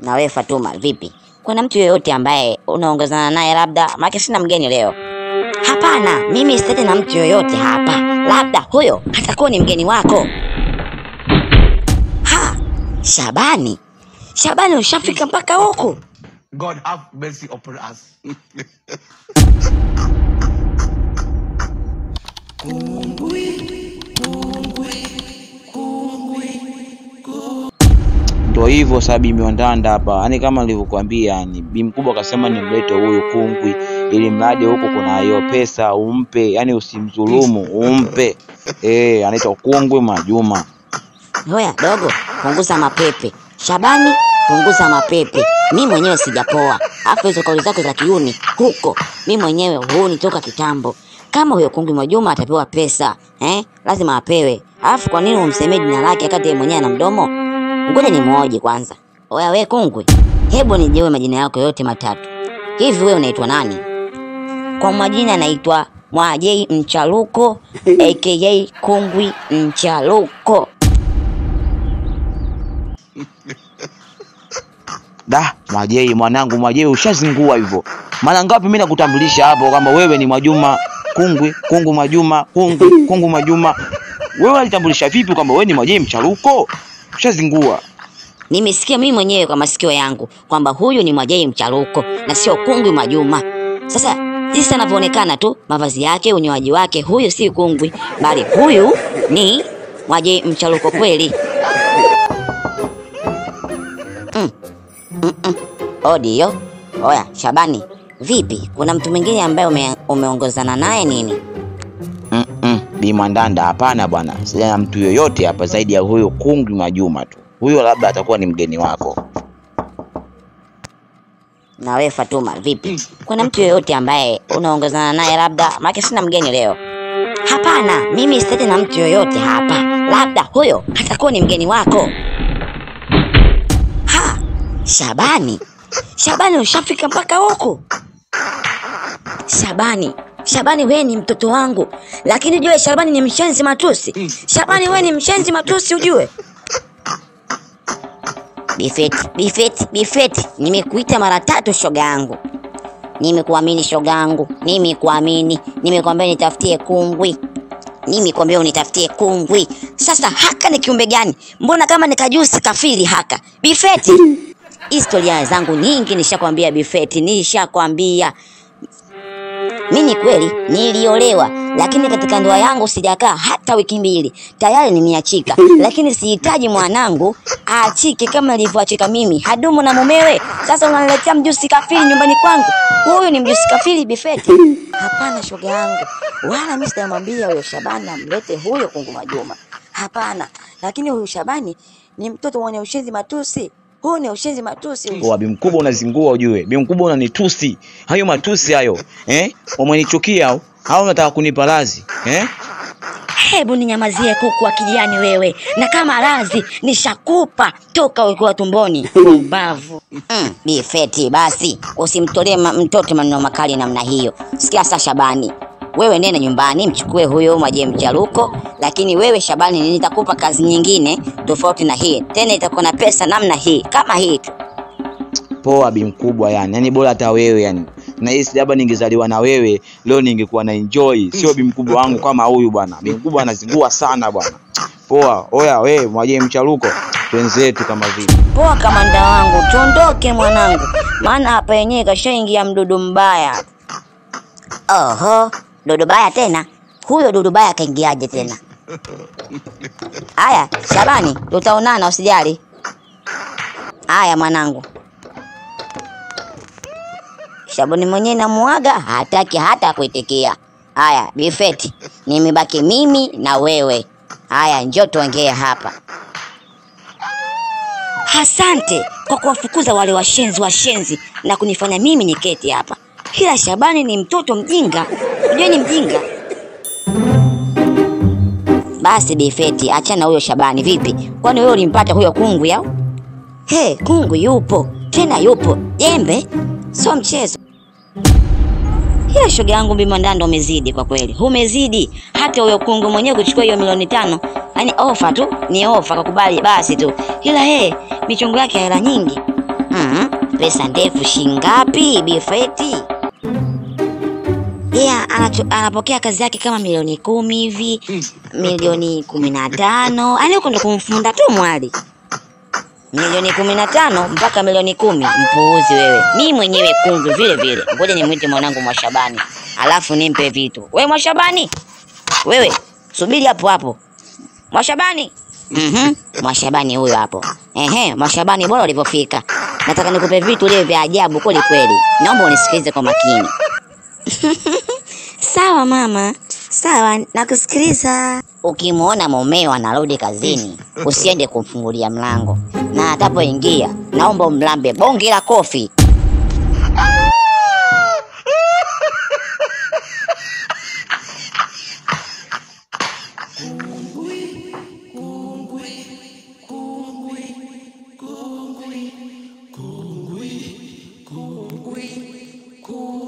Na wewe Fatuma, vipi? Kuna mtu yoyote ambaye unaongozana naye labda? Maana sina mgeni leo. Hapana, mimi sitaki na mtu yoyote hapa. Labda huyo atakuwa ni mgeni wako. Ha, Shabani. Shabani ushafika mpaka huko. God have mercy upon us. Ndio hivyo Sabi Miwandanda hapa. Yaani kama nilivyokuambia, ni bi mkubwa akasema nimlete huyu Kungwi ili mradi huko kuna hiyo pesa umpe, yani usimdhulumu, umpe. Anaitwa Kungwi Majuma. Hoya dogo, punguza mapepe. Shabani, punguza mapepe. Mimi mwenyewe sijapoa. Afu hizo kauli zako za kiuni huko. Mimi mwenyewe huoni toka kitambo. Kama huyo Kungwi Majuma atapewa pesa, lazima apewe. Afu kwa nini umsemee jina lake wakati yeye mwenyewe ana mdomo? Ngoja nimuoje kwanza. Oya we Kungwi, hebu nijewe majina yako yote matatu. Hivi wewe unaitwa nani? Kwa majina naitwa Mwajei Mchaluko aka Kungwi Mchaluko. Da, Mwajei mwanangu, Mwajei ushazingua hivyo. Mara ngapi mimi nakutambulisha hapo kama wewe ni Mwajuma Kungwi, Kungwi Majuma, Kungwi Majuma. Wewe alitambulisha vipi kwamba wewe ni Mwajei Mchaluko? Ushazingua. Nimesikia mimi mwenyewe kwa masikio yangu kwamba huyu ni Mwajei Mchaluko na sio Kungwi Majuma. Sasa jinsi anavyoonekana tu, mavazi yake, unyoaji wake, huyu si Kungwi, bali huyu ni Mwajei Mchaluko kweli. Odio. Oya Shabani, vipi? Kuna mtu mwingine ambaye umeongozana naye nini? Bi Mandanda, hapana bwana. Sina mtu yoyote hapa zaidi ya huyo Kungwi Majuma tu. Huyo labda atakuwa ni mgeni wako. Na wewe Fatuma, vipi? Kuna mtu yoyote ambaye unaongozana naye labda? Maana sina mgeni leo. Hapana, mimi sitaki na mtu yoyote hapa. Labda huyo atakuwa ni mgeni wako. Ha, Shabani. Shabani ushafika mpaka huko. Shabani wewe ni mtoto wangu. Lakini ujue Shabani ni mshenzi matusi. Shabani wewe ni mshenzi matusi ujue. Bifeti. Nimekuita mara 3 shoga yangu. Nimekuamini shoga yangu. Nimekwambia nitafutie Kungwi. Nimekwambia unitafutie Kungwi. Sasa haka ni kiumbe gani? Mbona kama nikajusi kafiri haka? Bifeti. Historia zangu nyingi nishakwambia Bifeti, nishakwambia. Mimi kweli niliolewa, lakini katika ndoa yangu sijakaa hata wiki 2. Tayari nimeachika, lakini sihitaji mwanangu aachike kama nilivyoachika mimi. Hadumu na mumewe. Sasa unaniletea mjusi kafiri nyumbani kwangu. Huyu ni mjusi kafiri Bifeti. Hapana shoga yangu. Wala mimi sitamwambia huyo Shabani amlete huyo Kungwi Majuma. Hapana. Lakini huyo Shabani ni mtoto mwenye ushenzi matusi. Huyu ni ushenzi matusi. Bi mkubwa unazingua ujue. Bi mkubwa unanitusi. Hayo matusi hayo. Umenichukia au unataka kunipa lazi? Hebu ninyamazie kuku wa kijani wewe. Na kama lazi nishakupa toka ukiwa tumboni. Mbavu. Bifeti basi usimtolee mtoto maneno makali namna hiyo. Sikia sasa Shabani. Wewe nenda nyumbani mchukue huyo Mwajei Mchaluko, lakini wewe Shabani nitakupa kazi nyingine tofauti na hii. Tena itakuwa na pesa namna hii, kama hii tu. Poa bi mkubwa yani. Yaani bora hata wewe yani. Na hisi labda ningezaliwa na wewe leo ningekuwa na enjoy. Sio bi mkubwa wangu kama huyu bwana. Bi mkubwa anazingua sana bwana. Poa. Oya wewe Mwajei Mchaluko, twenzetu kama vipi? Poa kamanda wangu, tuondoke mwanangu. Maana hapa yenyewe kashaingia mdudu mbaya. Oho, dudu baya tena? Huyo dudu baya kaingiaje tena? Haya, Shabani, tutaonana usijali. Haya mwanangu. Shabani mwenyewe namuaga, hataki hata kuitikia. Haya, Bifeti, nimebaki mimi na wewe. Haya, njoo tuongee hapa. Asante kwa kuwafukuza wale washenzi na kunifanya mimi niketi hapa. Kila Shabani ni mtoto mjinga. Unajua ni mjinga. Basi Bifeti, achana huyo Shabani vipi? Kwani wewe ulimpata huyo Kungwi au? Kungwi yupo. Tena yupo. Jembe sio mchezo. Hiyo shoga yangu Bi Mandanda umezidi kwa kweli. Umezidi. Hata huyo Kungwi mwenyewe kuchukua hiyo milioni 5. Yaani ofa tu, ni ofa kakubali basi tu. Ila michongo yake hela nyingi. Pesa ndefu shingapi Bifeti? Anapokea kazi yake kama milioni 10 hivi, milioni 15. Yaani huko ndo kumfunda tu mwali. Milioni 15 mpaka milioni 10. Mpuuzi wewe. Mimi mwenyewe kungwi vile vile. Ngoja nimwite mwanangu Mwashabani, alafu nimpe vitu. Wewe Mwashabani, wewe subiri hapo hapo. Mwashabani. Mwashabani huyo hapo. Mwashabani, bora ulipofika. Nataka nikupe vitu leo vya ajabu kweli kweli. Naomba unisikilize kwa makini. Sawa mama, sawa, nakusikiliza. Ukimuona mumeo anarudi kazini, usiende kumfungulia mlango, na atapoingia naomba umlambe bonge la kofi. Cool.